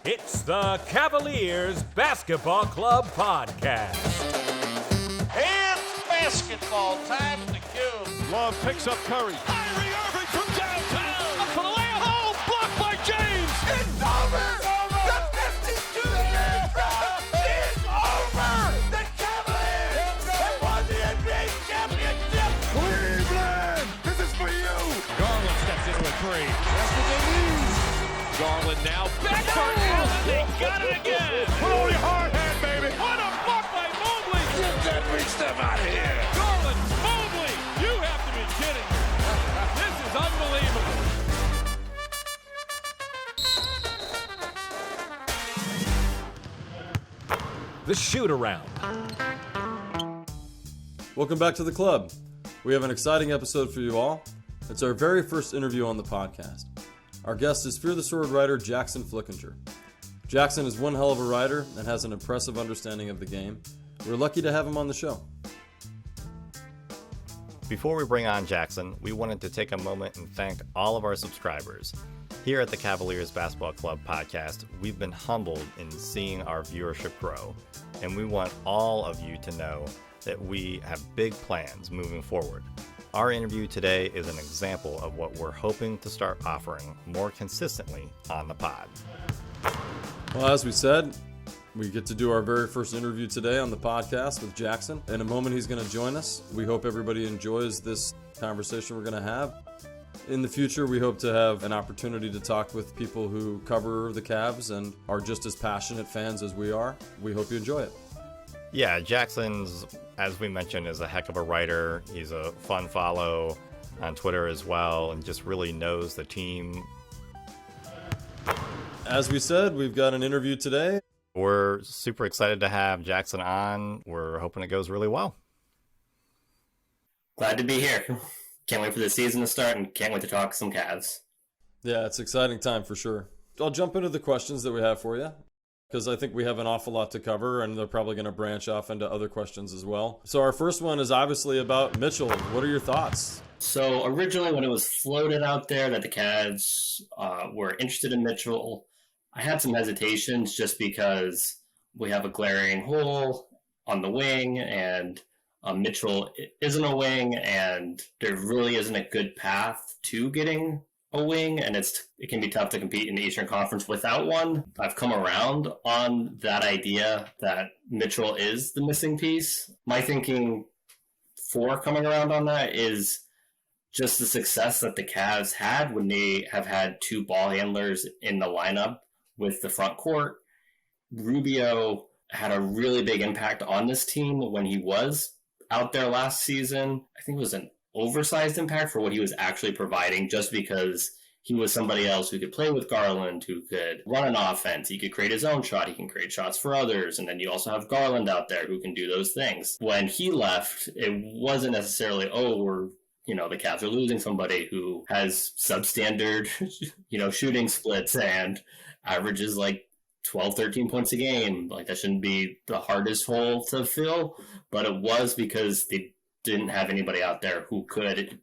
It's the Cavaliers Basketball Club Podcast. It's basketball time in the cube. Love picks up Curry. Kyrie Irving from downtown. Up for the layup. Oh, blocked by James. It's over. The 52-year drought is over. The Cavaliers have won the NBA championship. Cleveland, this is for you. Garland steps into a three. That's what they need. Garland now back for Allen. They got it again. Put on your hard hat, baby. What a block by Mobley. Get that big stuff out of here. Garland, Mobley, you have to be kidding me. This is unbelievable. The Shoot Around. Welcome back to the club. We have an exciting episode for you all. It's our very first interview on the podcast. Our guest is FeartheSword writer Jackson Flickinger. Jackson is one hell of a writer and has an impressive understanding of the game. We're lucky to have him on the show. Before we bring on Jackson, we wanted to take a moment and thank all of our subscribers. Here at the Cavaliers Basketball Club podcast, we've been humbled in seeing our viewership grow, and we want all of you to know that we have big plans moving forward. Our interview today is an example of what we're hoping to start offering more consistently on the pod. Well, as we said, we get to do our very first interview today on the podcast with Jackson. In a moment, he's going to join us. We hope everybody enjoys this conversation we're going to have. In the future, we hope to have an opportunity to talk with people who cover the Cavs and are just as passionate fans as we are. We hope you enjoy it. Yeah, Jackson's, as we mentioned, is a heck of a writer. He's a fun follow on Twitter as well, and just really knows the team. As we said, we've got an interview today. We're super excited to have Jackson on. We're hoping it goes really well. Glad to be here. Can't wait for the season to start and can't wait to talk some Cavs. Yeah, it's an exciting time for sure. I'll jump into the questions that we have for you, because I think we have an awful lot to cover, and they're probably going to branch off into other questions as well. So our first one is obviously about Mitchell. What are your thoughts? So originally when it was floated out there that the Cavs were interested in Mitchell, I had some hesitations just because we have a glaring hole on the wing, and Mitchell isn't a wing, and there really isn't a good path to getting a wing, and it can be tough to compete in the Eastern Conference without one. I've come around on that idea that Mitchell is the missing piece. My thinking for coming around on that is just the success that the Cavs had when they have had two ball handlers in the lineup with the front court. Rubio had a really big impact on this team when he was out there last season. I think it was an oversized impact for what he was actually providing, just because he was somebody else who could play with Garland, who could run an offense. He could create his own shot. He can create shots for others. And then you also have Garland out there who can do those things. When he left, it wasn't necessarily, the Cavs are losing somebody who has substandard, shooting splits and averages like 12, 13 points a game. Like, that shouldn't be the hardest hole to fill, but it was because they didn't have anybody out there who could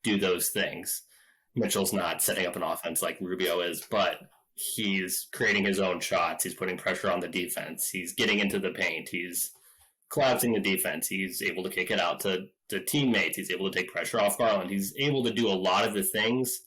do those things. Mitchell's not setting up an offense like Rubio is, but he's creating his own shots. He's putting pressure on the defense. He's getting into the paint. He's collapsing the defense. He's able to kick it out to teammates. He's able to take pressure off Garland. He's able to do a lot of the things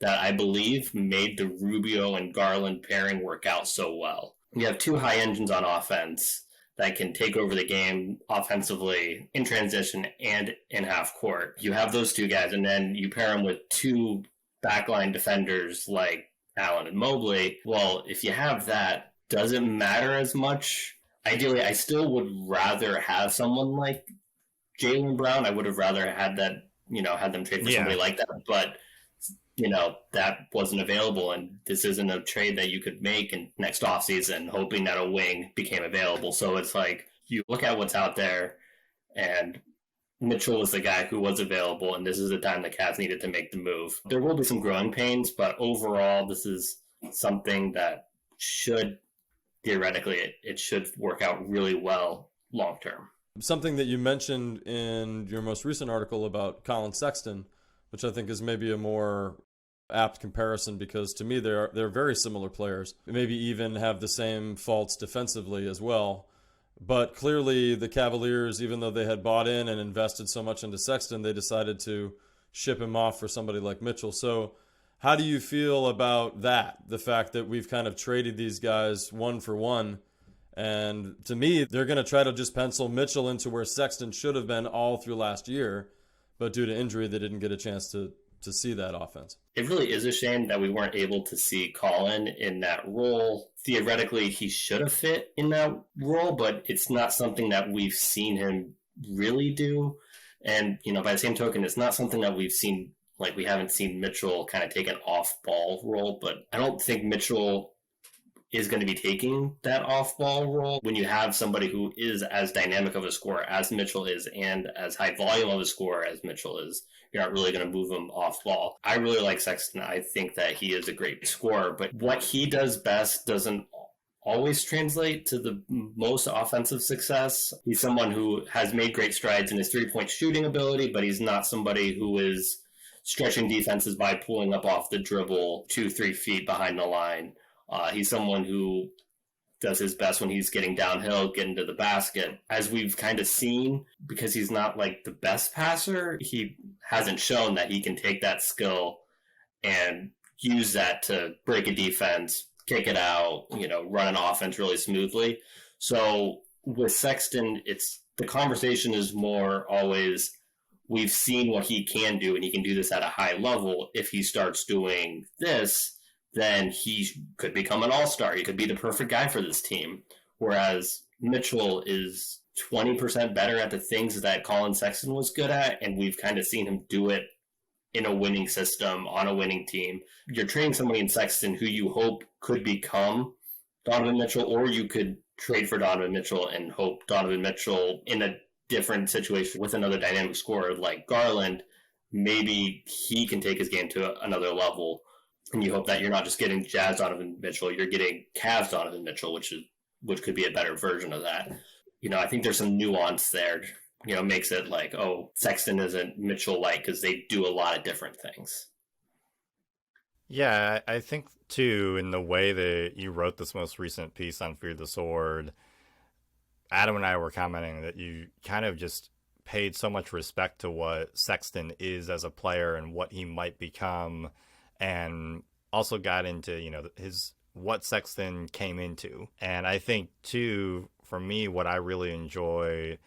that I believe made the Rubio and Garland pairing work out so well. You have two high engines on offense that can take over the game offensively in transition and in half court. You have those two guys, and then you pair them with two backline defenders like Allen and Mobley. Well, if you have that, does it matter as much? Ideally, I still would rather have someone like Jaylen Brown. I would have rather had that, had them trade for somebody like that. But that wasn't available, and this isn't a trade that you could make in next offseason, hoping that a wing became available. So it's like, you look at what's out there, and Mitchell was the guy who was available, and this is the time the Cavs needed to make the move. There will be some growing pains, but overall, this is something that should, theoretically, it should work out really well long term. Something that you mentioned in your most recent article about Colin Sexton, which I think is maybe a more apt comparison because to me they're very similar players. Maybe even have the same faults defensively as well. But clearly the Cavaliers, even though they had bought in and invested so much into Sexton, they decided to ship him off for somebody like Mitchell. So how do you feel about that? The fact that we've kind of traded these guys one for one. And to me, they're going to try to just pencil Mitchell into where Sexton should have been all through last year. But due to injury, they didn't get a chance to see that offense. It really is a shame that we weren't able to see Colin in that role. Theoretically, he should have fit in that role, but it's not something that we've seen him really do. And, by the same token, it's not something that we've seen, like we haven't seen Mitchell kind of take an off-ball role, but I don't think Mitchell is going to be taking that off-ball role when you have somebody who is as dynamic of a scorer as Mitchell is and as high volume of a scorer as Mitchell is. You're not really going to move him off-ball. I really like Sexton. I think that he is a great scorer, but what he does best doesn't always translate to the most offensive success. He's someone who has made great strides in his three-point shooting ability, but he's not somebody who is stretching defenses by pulling up off the dribble 2-3 feet behind the line. He's someone who does his best when he's getting downhill, getting to the basket. As we've kind of seen, because he's not like the best passer, he hasn't shown that he can take that skill and use that to break a defense, kick it out, run an offense really smoothly. So with Sexton, the conversation is more always, we've seen what he can do, and he can do this at a high level. If he starts doing this, then he could become an all-star. He could be the perfect guy for this team. Whereas Mitchell is 20% better at the things that Colin Sexton was good at, and we've kind of seen him do it in a winning system, on a winning team. You're trading somebody in Sexton who you hope could become Donovan Mitchell, or you could trade for Donovan Mitchell and hope Donovan Mitchell in a different situation with another dynamic scorer like Garland, maybe he can take his game to another level. And you hope that you're not just getting Jazz Donovan Mitchell, you're getting Cavs Donovan Mitchell, which could be a better version of that. I think there's some nuance there. Makes it like, oh, Sexton isn't Mitchell-like because they do a lot of different things. Yeah, I think, too, in the way that you wrote this most recent piece on FeartheSword, Adam and I were commenting that you kind of just paid so much respect to what Sexton is as a player and what he might become, and also got into, what Sexton came into. And I think, too, for me, what I really enjoy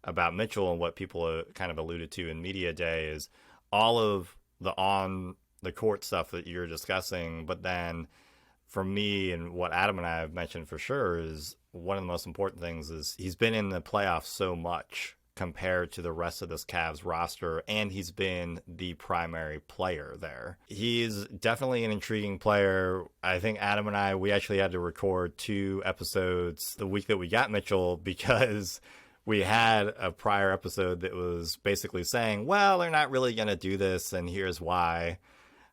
about Mitchell and what people kind of alluded to in Media Day is all of the on-the-court stuff that you're discussing. But then for me, and what Adam and I have mentioned for sure, is one of the most important things is he's been in the playoffs so much compared to the rest of this Cavs roster, and he's been the primary player there. He's definitely an intriguing player. I think Adam and I, we actually had to record 2 episodes the week that we got Mitchell because we had a prior episode that was basically saying, well, they're not really going to do this, and here's why.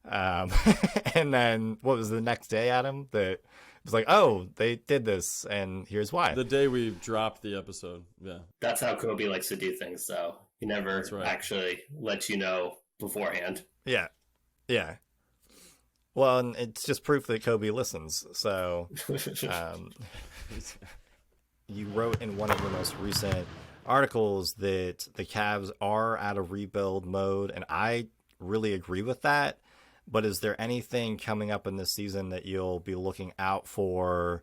And then what was the next day, Adam? That was like, oh, they did this, and here's why. The day we dropped the episode, yeah. That's how Kobe likes to do things, though. He never actually lets you know beforehand. Yeah. Well, and it's just proof that Kobe listens. So you wrote in one of the most recent articles that the Cavs are out of rebuild mode, and I really agree with that. But is there anything coming up in this season that you'll be looking out for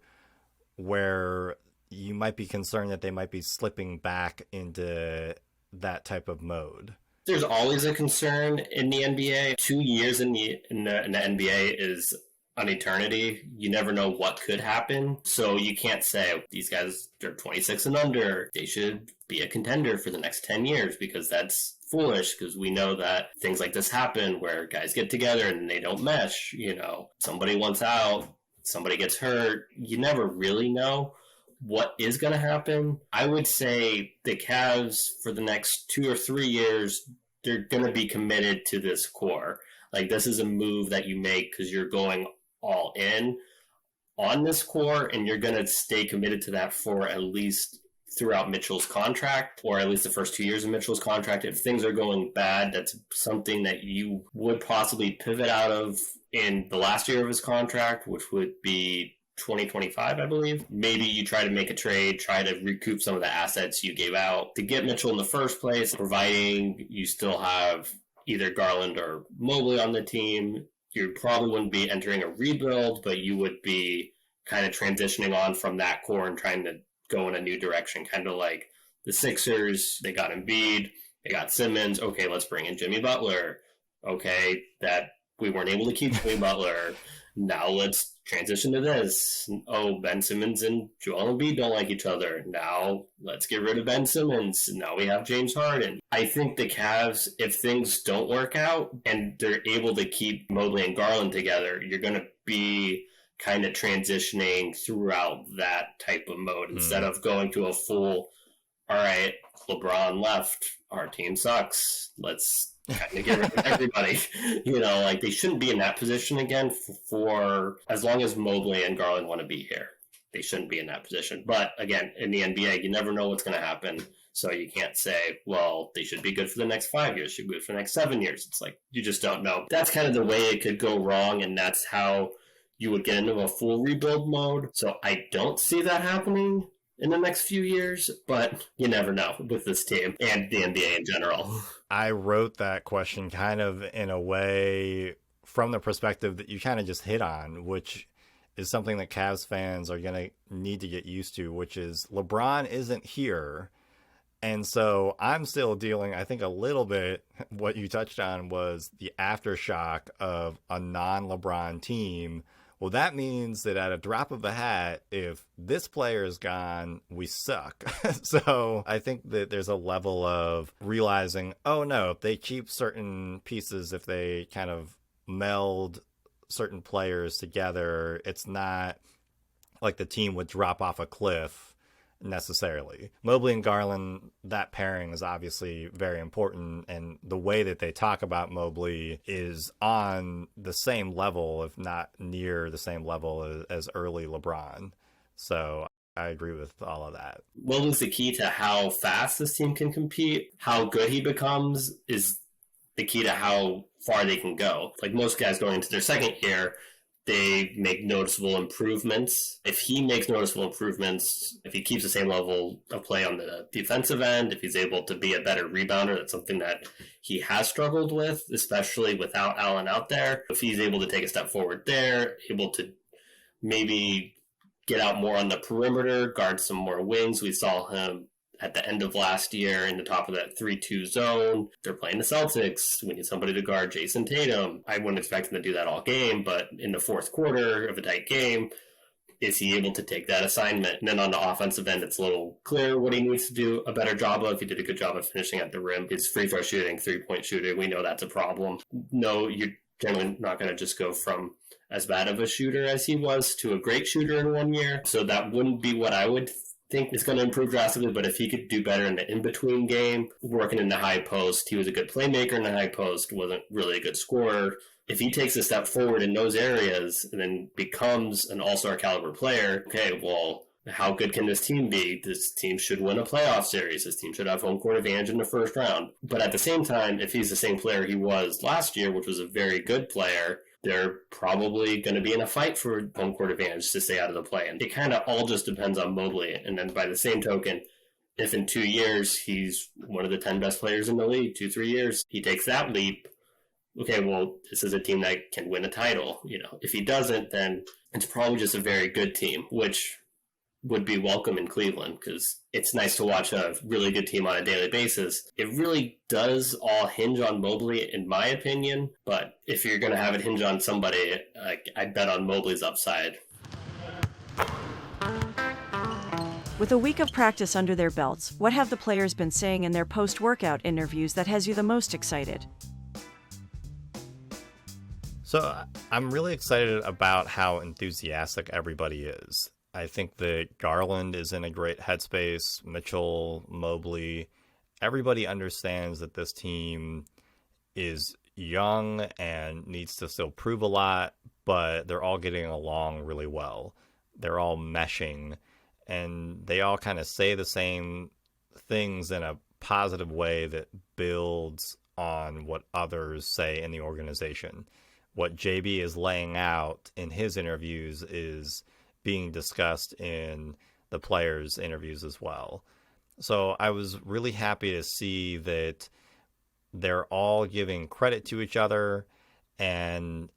where you might be concerned that they might be slipping back into that type of mode? There's always a concern in the NBA. 2 years in the NBA is an eternity. You never know what could happen. So you can't say these guys are 26 and under, they should be a contender for the next 10 years, because that's foolish, because we know that things like this happen where guys get together and they don't mesh. Somebody wants out, somebody gets hurt. You never really know what is going to happen. I would say the Cavs for the next 2 or 3 years, they're going to be committed to this core. Like, this is a move that you make because you're going all in on this core, and you're going to stay committed to that for at least throughout Mitchell's contract, or at least the first 2 years of Mitchell's contract. If things are going bad, that's something that you would possibly pivot out of in the last year of his contract, which would be 2025, I believe. Maybe you try to make a trade, try to recoup some of the assets you gave out to get Mitchell in the first place, providing you still have either Garland or Mobley on the team. You probably wouldn't be entering a rebuild, but you would be kind of transitioning on from that core and trying to go in a new direction, kind of like the Sixers. They got Embiid, they got Simmons. Okay, let's bring in Jimmy Butler. Okay, that we weren't able to keep Jimmy Butler. Now let's transition to this. Oh, Ben Simmons and Joel Embiid don't like each other. Now let's get rid of Ben Simmons. Now we have James Harden. I think the Cavs, if things don't work out and they're able to keep Mobley and Garland together, you're going to be kind of transitioning throughout that type of mode instead of going to a full, all right, LeBron left, our team sucks, let's kind of get rid of everybody. Like they shouldn't be in that position again for as long as Mobley and Garland want to be here. They shouldn't be in that position. But again, in the NBA, you never know what's going to happen. So you can't say, well, they should be good for the next 5 years, should be good for the next 7 years. It's like, you just don't know. That's kind of the way it could go wrong, and that's how you would get into a full rebuild mode. So I don't see that happening in the next few years, but you never know with this team and the NBA in general. I wrote that question kind of in a way from the perspective that you kind of just hit on, which is something that Cavs fans are going to need to get used to, which is LeBron isn't here. And so I'm still dealing, I think, a little bit, what you touched on was the aftershock of a non-LeBron team. Well, that means that at a drop of a hat, if this player is gone, we suck. So I think that there's a level of realizing, oh no, if they keep certain pieces, if they kind of meld certain players together, it's not like the team would drop off a cliff necessarily. Mobley and Garland, that pairing is obviously very important, and the way that they talk about Mobley is on the same level, if not near the same level as early LeBron. So I agree with all of that. Mobley's the key to how fast this team can compete. How good he becomes is the key to how far they can go. Like most guys going into their second year, they make noticeable improvements. If he makes noticeable improvements, if he keeps the same level of play on the defensive end, if he's able to be a better rebounder, that's something that he has struggled with, especially without Allen out there. If he's able to take a step forward there, able to maybe get out more on the perimeter, guard some more wings. We saw him at the end of last year in the top of that 3-2 zone. They're playing the Celtics. We need somebody to guard Jason Tatum. I wouldn't expect him to do that all game, but in the fourth quarter of a tight game, is he able to take that assignment? And then on the offensive end, it's a little clear what he needs to do a better job of. He did a good job of finishing at the rim. His free throw shooting, three-point shooting, we know that's a problem. No, you're generally not going to just go from as bad of a shooter as he was to a great shooter in 1 year. So that wouldn't be what I would think is going to improve drastically, but if he could do better in the in-between game, working in the high post, he was a good playmaker in the high post, wasn't really a good scorer. If he takes a step forward in those areas and then becomes an all-star caliber player, okay, well, how good can this team be? This team should win a playoff series. This team should have home court advantage in the first round. But at the same time, if he's the same player he was last year, which was a very good player, they're probably going to be in a fight for home court advantage to stay out of the play. And it kind of all just depends on Mobley. And then by the same token, if in 2 years he's one of the 10 best players in the league, 2-3 years, he takes that leap, okay, well, this is a team that can win a title. If he doesn't, then it's probably just a very good team, which would be welcome in Cleveland, because it's nice to watch a really good team on a daily basis. It really does all hinge on Mobley, in my opinion, but if you're going to have it hinge on somebody, I bet on Mobley's upside. With a week of practice under their belts, what have the players been saying in their post-workout interviews that has you the most excited? So I'm really excited about how enthusiastic everybody is. I think that Garland is in a great headspace. Mitchell, Mobley, everybody understands that this team is young and needs to still prove a lot, but they're all getting along really well. They're all meshing. and they all kind of say the same things in a positive way that builds on what others say in the organization. What JB is laying out in his interviews is being discussed in the players' interviews as well. So I was really happy to see that they're all giving credit to each other, and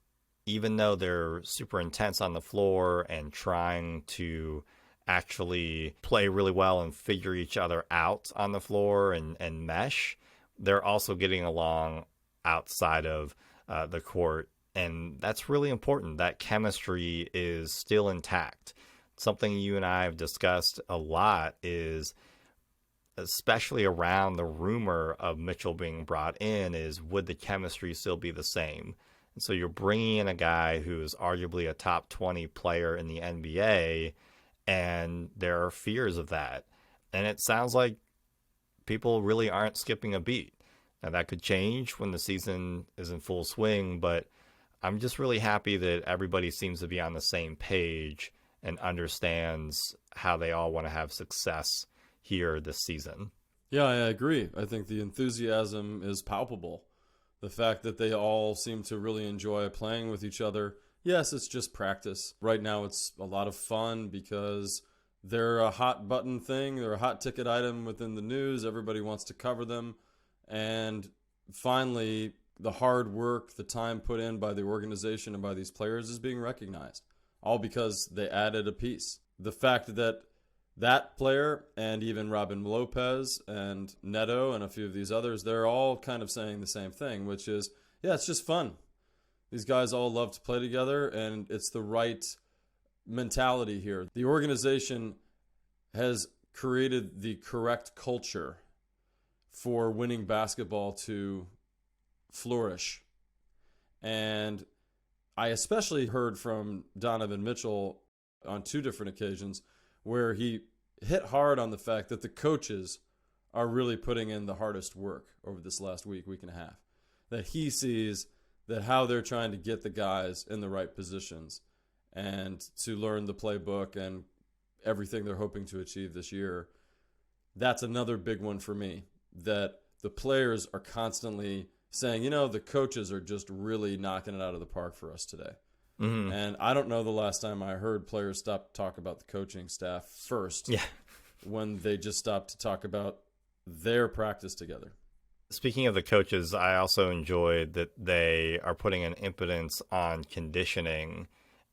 even though they're super intense on the floor and trying to actually play really well and figure each other out on the floor and mesh, they're also getting along outside of the court. And that's really important. That chemistry is still intact. Something you and I have discussed a lot is, especially around the rumor of Mitchell being brought in, is would the chemistry still be the same? And so you're bringing in a guy who is arguably a top 20 player in the NBA, and there are fears of that. And it sounds like people really aren't skipping a beat. Now, that could change when the season is in full swing, but I'm just really happy that everybody seems to be on the same page and understands how they all want to have success here this season. Yeah, I agree. I think the enthusiasm is palpable. The fact that they all seem to really enjoy playing with each other. Yes, it's just practice. Right now it's a lot of fun because they're a hot button thing. They're a hot ticket item within the news. Everybody wants to cover them. And finally, the hard work, the time put in by the organization and by these players is being recognized. All because they added a piece. The fact that that player and even Robin Lopez and Neto and a few of these others, they're all kind of saying the same thing, which is, yeah, it's just fun. These guys all love to play together, and it's the right mentality here. The organization has created the correct culture for winning basketball to flourish. And I especially heard from Donovan Mitchell on 2 different occasions where he hit hard on the fact that the coaches are really putting in the hardest work over this last week and a half. That he sees that how they're trying to get the guys in the right positions and to learn the playbook and everything they're hoping to achieve this year. That's another big one for me, that the players are constantly saying, you know, the coaches are just really knocking it out of the park for us today. Mm-hmm. And I don't know the last time I heard players stop to talk about the coaching staff first when they just stopped to talk about their practice together. Speaking of the coaches, I also enjoyed that they are putting an impetus on conditioning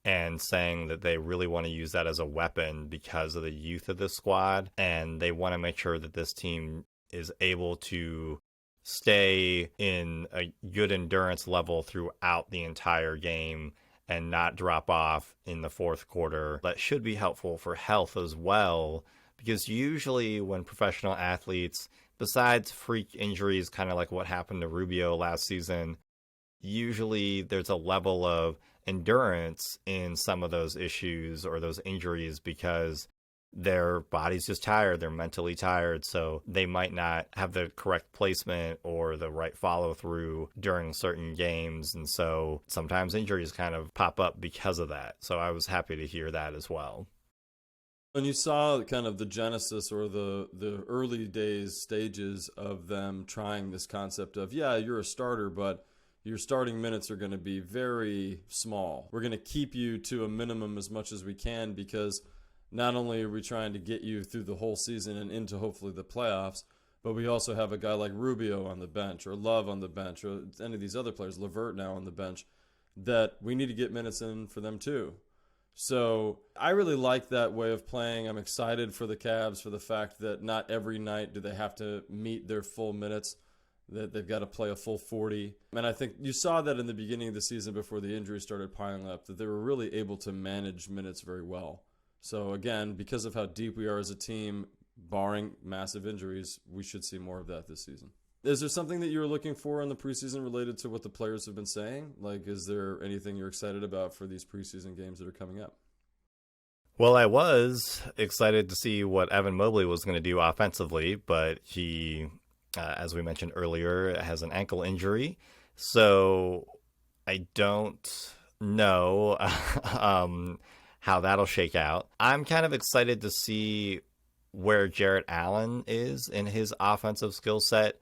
and saying that they really want to use that as a weapon because of the youth of the squad. And they want to make sure that this team is able to stay in a good endurance level throughout the entire game and not drop off in the fourth quarter. That should be helpful for health as well, because usually when professional athletes, besides freak injuries, kind of like what happened to Rubio last season, usually there's a level of endurance in some of those issues or those injuries because their body's just tired, they're mentally tired, so they might not have the correct placement or the right follow-through during certain games, and so sometimes injuries kind of pop up because of that. So I was happy to hear that as well. And you saw kind of the genesis or the early days stages of them trying this concept of, yeah, you're a starter, but your starting minutes are going to be very small. We're going to keep you to a minimum as much as we can because not only are we trying to get you through the whole season and into hopefully the playoffs, but we also have a guy like Rubio on the bench or Love on the bench or any of these other players, LeVert now on the bench, that we need to get minutes in for them too. So I really like that way of playing. I'm excited for the Cavs for the fact that not every night do they have to meet their full minutes, that they've got to play a full 40. And I think you saw that in the beginning of the season before the injuries started piling up, that they were really able to manage minutes very well. So again, because of how deep we are as a team, barring massive injuries, we should see more of that this season. Is there something that you're looking for in the preseason related to what the players have been saying? Like, is there anything you're excited about for these preseason games that are coming up? Well, I was excited to see what Evan Mobley was going to do offensively, but he, as we mentioned earlier, has an ankle injury. So I don't know how that'll shake out. I'm kind of excited to see where Jarrett Allen is in his offensive skill set.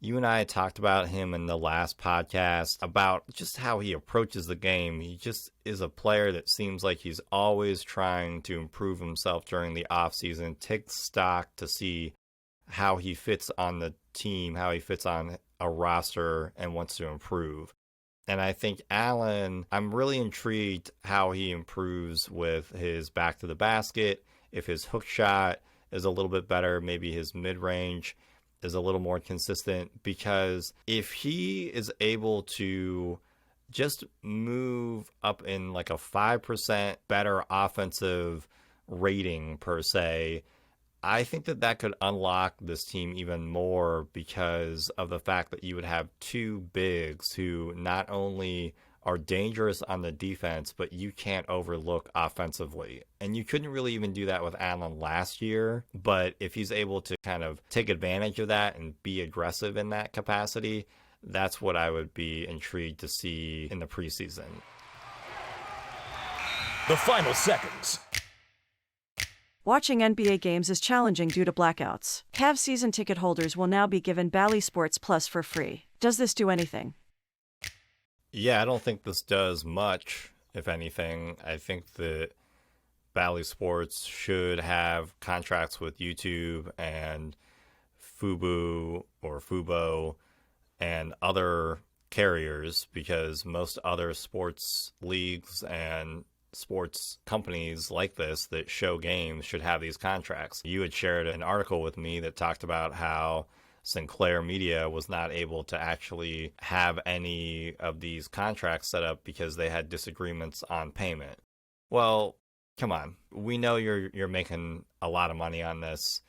You and I talked about him in the last podcast about just how he approaches the game. He just is a player that seems like he's always trying to improve himself during the offseason, take stock to see how he fits on the team, how he fits on a roster, and wants to improve. And I think Allen, I'm really intrigued how he improves with his back to the basket. If his hook shot is a little bit better, maybe his mid-range is a little more consistent, because if he is able to just move up in like a 5% better offensive rating per se, I think that could unlock this team even more, because of the fact that you would have two bigs who not only are dangerous on the defense, but you can't overlook offensively. And you couldn't really even do that with Allen last year. But if he's able to kind of take advantage of that and be aggressive in that capacity, that's what I would be intrigued to see in the preseason. The final seconds. Watching NBA games is challenging due to blackouts. Cavs season ticket holders will now be given Bally Sports Plus for free. Does this do anything? Yeah, I don't think this does much, if anything. I think that Bally Sports should have contracts with YouTube and Fubo and other carriers, because most other sports leagues and sports companies like this that show games should have these contracts. You had shared an article with me that talked about how Sinclair Media was not able to actually have any of these contracts set up because they had disagreements on payment. Well, come on. We know you're making a lot of money on this.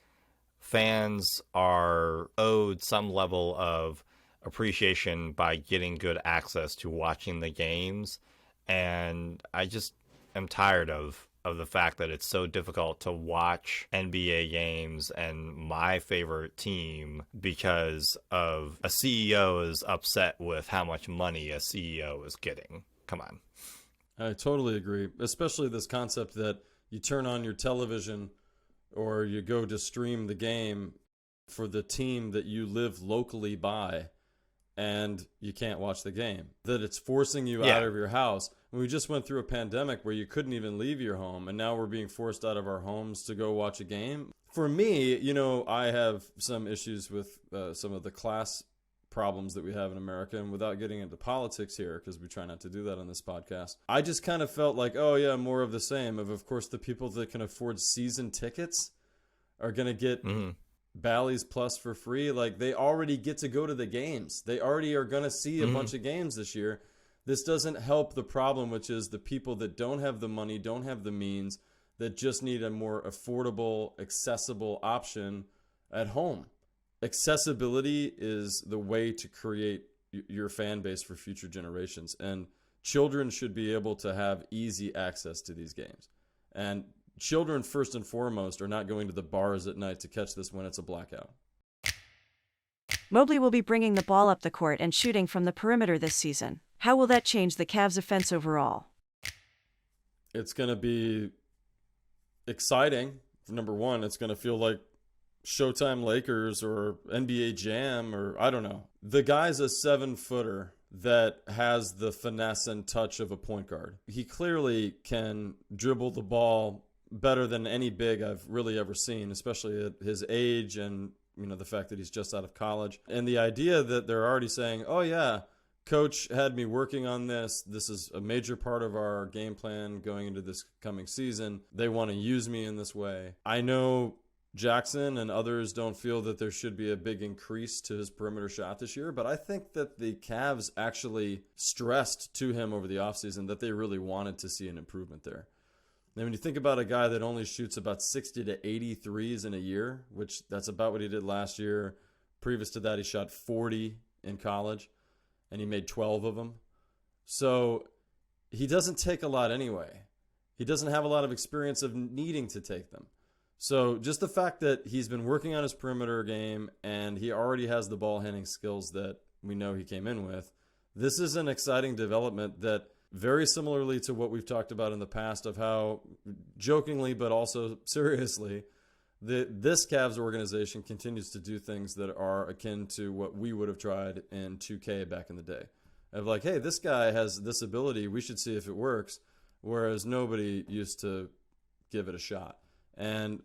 Fans are owed some level of appreciation by getting good access to watching the games. And I just am tired of the fact that it's so difficult to watch NBA games and my favorite team because of a CEO is upset with how much money a CEO is getting. Come on. I totally agree, especially this concept that you turn on your television or you go to stream the game for the team that you live locally by, and you can't watch the game. That it's forcing you out of your house. And we just went through a pandemic where you couldn't even leave your home, and now we're being forced out of our homes to go watch a game. For me, I have some issues with some of the class problems that we have in America, and without getting into politics here, because we try not to do that on this podcast, I just kind of felt like, oh yeah, more of the same. Of course, the people that can afford season tickets are going to get Bally's Plus for free. Like, they already get to go to the games. They already are going to see a bunch of games this year. This doesn't help the problem, which is the people that don't have the money, don't have the means, that just need a more affordable, accessible option at home. Accessibility is the way to create your fan base for future generations. And children should be able to have easy access to these games. And children, first and foremost, are not going to the bars at night to catch this when it's a blackout. Mobley will be bringing the ball up the court and shooting from the perimeter this season. How will that change the Cavs' offense overall? It's going to be exciting. Number one, it's going to feel like Showtime Lakers or NBA Jam, or I don't know. The guy's a 7-footer that has the finesse and touch of a point guard. He clearly can dribble the ball better than any big I've really ever seen, especially at his age and the fact that he's just out of college. And the idea that they're already saying, oh yeah, Coach had me working on this. This is a major part of our game plan going into this coming season. They want to use me in this way. I know Jackson and others don't feel that there should be a big increase to his perimeter shot this year, but I think that the Cavs actually stressed to him over the offseason that they really wanted to see an improvement there. And when you think about a guy that only shoots about 60 to 80 threes in a year, which that's about what he did last year. Previous to that, he shot 40 in college, and he made 12 of them. So he doesn't take a lot anyway. He doesn't have a lot of experience of needing to take them. So just the fact that he's been working on his perimeter game and he already has the ball handling skills that we know he came in with, this is an exciting development that very similarly to what we've talked about in the past of how, jokingly but also seriously, this Cavs organization continues to do things that are akin to what we would have tried in 2K back in the day. Of like, hey, this guy has this ability, we should see if it works, whereas nobody used to give it a shot. And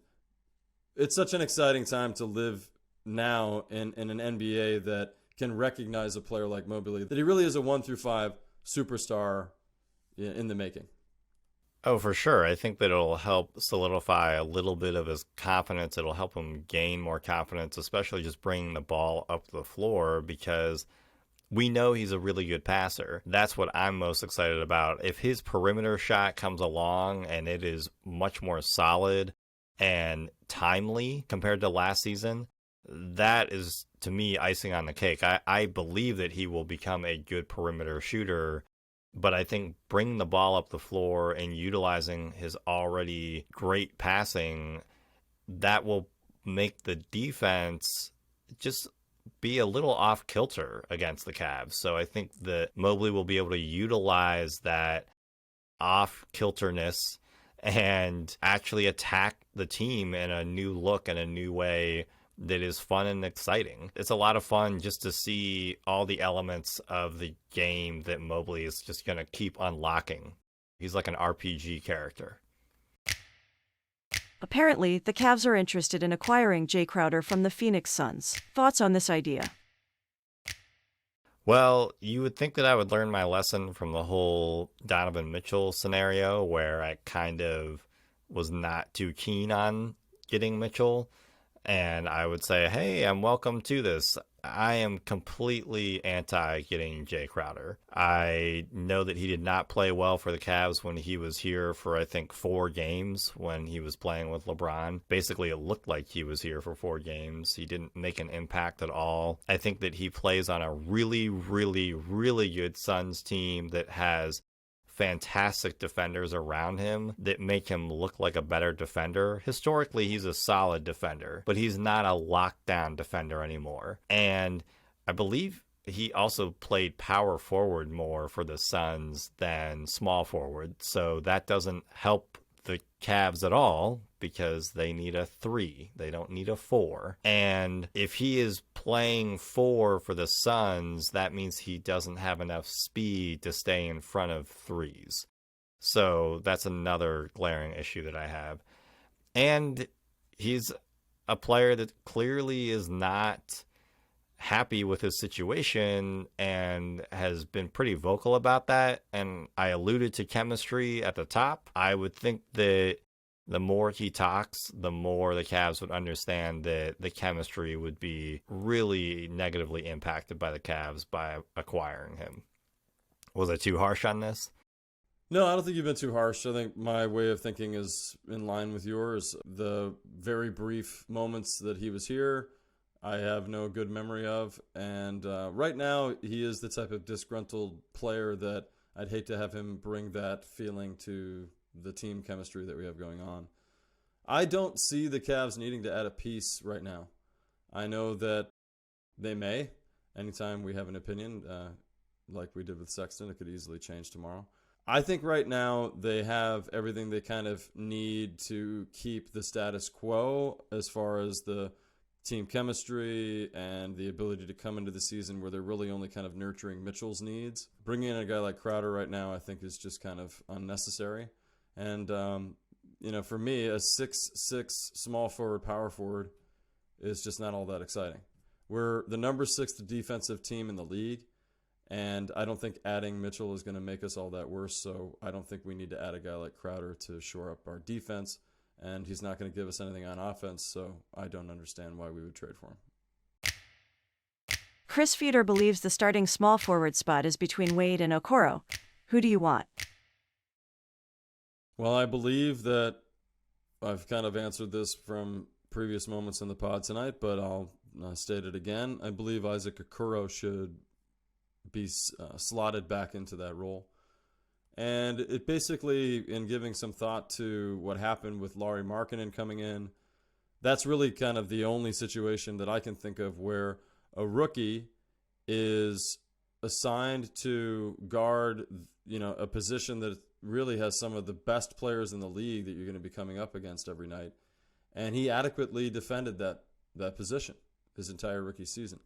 it's such an exciting time to live now in an NBA that can recognize a player like Mobley, that he really is a 1 through 5 superstar in the making. Oh, for sure. I think that it'll help solidify a little bit of his confidence. It'll help him gain more confidence, especially just bringing the ball up the floor, because we know he's a really good passer. That's what I'm most excited about. If his perimeter shot comes along and it is much more solid and timely compared to last season, that is, to me, icing on the cake. I believe that he will become a good perimeter shooter, but I think bringing the ball up the floor and utilizing his already great passing, that will make the defense just be a little off kilter against the Cavs. So I think that Mobley will be able to utilize that off kilterness and actually attack the team in a new look and a new way that is fun and exciting. It's a lot of fun just to see all the elements of the game that Mobley is just going to keep unlocking. He's like an RPG character. Apparently, the Cavs are interested in acquiring Jae Crowder from the Phoenix Suns. Thoughts on this idea? Well, you would think that I would learn my lesson from the whole Donovan Mitchell scenario, where I kind of was not too keen on getting Mitchell. And I would say, hey, I'm welcome to this. I am completely anti getting Jae Crowder. I know that he did not play well for the Cavs when he was here for, I think, 4 games when he was playing with LeBron. Basically, it looked like he was here for 4 games. He didn't make an impact at all. I think that he plays on a really, really, really good Suns team that has fantastic defenders around him that make him look like a better defender. Historically, he's a solid defender, but he's not a lockdown defender anymore. And I believe he also played power forward more for the Suns than small forward. So that doesn't help the Cavs at all because they need a 3. They don't need a 4. And if he is playing 4 for the Suns, that means he doesn't have enough speed to stay in front of 3s. So that's another glaring issue that I have. And he's a player that clearly is not happy with his situation and has been pretty vocal about that. And I alluded to chemistry at the top. I would think that the more he talks, the more the Cavs would understand that the chemistry would be really negatively impacted by the Cavs by acquiring him. Was I too harsh on this? No, I don't think you've been too harsh. I think my way of thinking is in line with yours. The very brief moments that he was here, I have no good memory of. And right now, he is the type of disgruntled player that I'd hate to have him bring that feeling to the team chemistry that we have going on. I don't see the Cavs needing to add a piece right now. I know that they may. Anytime we have an opinion, like we did with Sexton, it could easily change tomorrow. I think right now they have everything they kind of need to keep the status quo as far as the team chemistry and the ability to come into the season where they're really only kind of nurturing Mitchell's needs. Bringing in a guy like Crowder right now, I think, is just kind of unnecessary. And, for me, a 6'6" small forward, power forward is just not all that exciting. We're the number 6 defensive team in the league, and I don't think adding Mitchell is going to make us all that worse, so I don't think we need to add a guy like Crowder to shore up our defense, and he's not going to give us anything on offense, so I don't understand why we would trade for him. Chris Fedor believes the starting small forward spot is between Wade and Okoro. Who do you want? Well, I believe that I've kind of answered this from previous moments in the pod tonight, but I'll state it again. I believe Isaac Okoro should be slotted back into that role. And it basically, in giving some thought to what happened with Lauri Markkanen coming in, that's really kind of the only situation that I can think of where a rookie is assigned to guard, a position that really has some of the best players in the league that you're going to be coming up against every night. And he adequately defended that position his entire rookie season.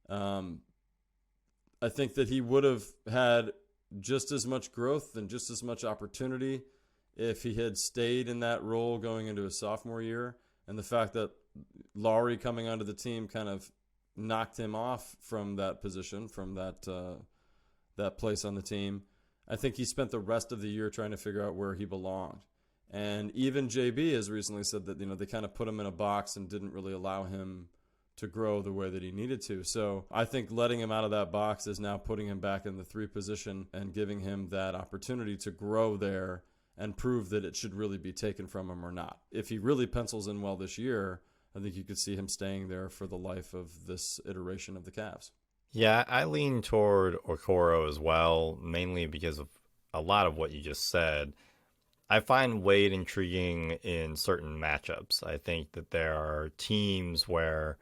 I think that he would have had just as much growth and just as much opportunity if he had stayed in that role going into his sophomore year. And the fact that Lauri coming onto the team kind of knocked him off from that position, from that place on the team. I think he spent the rest of the year trying to figure out where he belonged. And even JB has recently said that, they kind of put him in a box and didn't really allow him to grow the way that he needed to. So I think letting him out of that box is now putting him back in the 3 position and giving him that opportunity to grow there and prove that it should really be taken from him or not. If he really pencils in well this year, I think you could see him staying there for the life of this iteration of the Cavs. Yeah, I lean toward Okoro as well, mainly because of a lot of what you just said. I find Wade intriguing in certain matchups. I think that there are teams where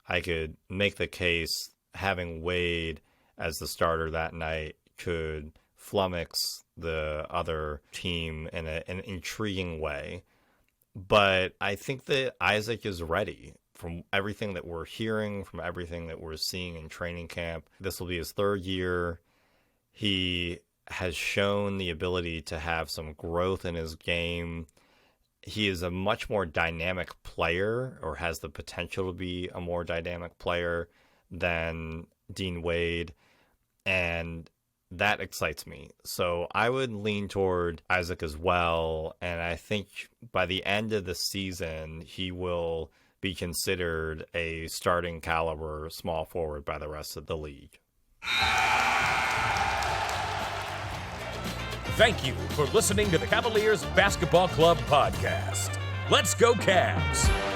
I could make the case having Wade as the starter that night could flummox the other team in an intriguing way. But I think that Isaac is ready. From everything that we're hearing, from everything that we're seeing in training camp, this will be his 3rd year. He has shown the ability to have some growth in his game. He is a much more dynamic player, or has the potential to be a more dynamic player than Dean Wade, and that excites me. So I would lean toward Isaac as well, and I think by the end of the season, he will be considered a starting caliber small forward by the rest of the league. Thank you for listening to the Cavaliers Basketball Club podcast. Let's go Cavs!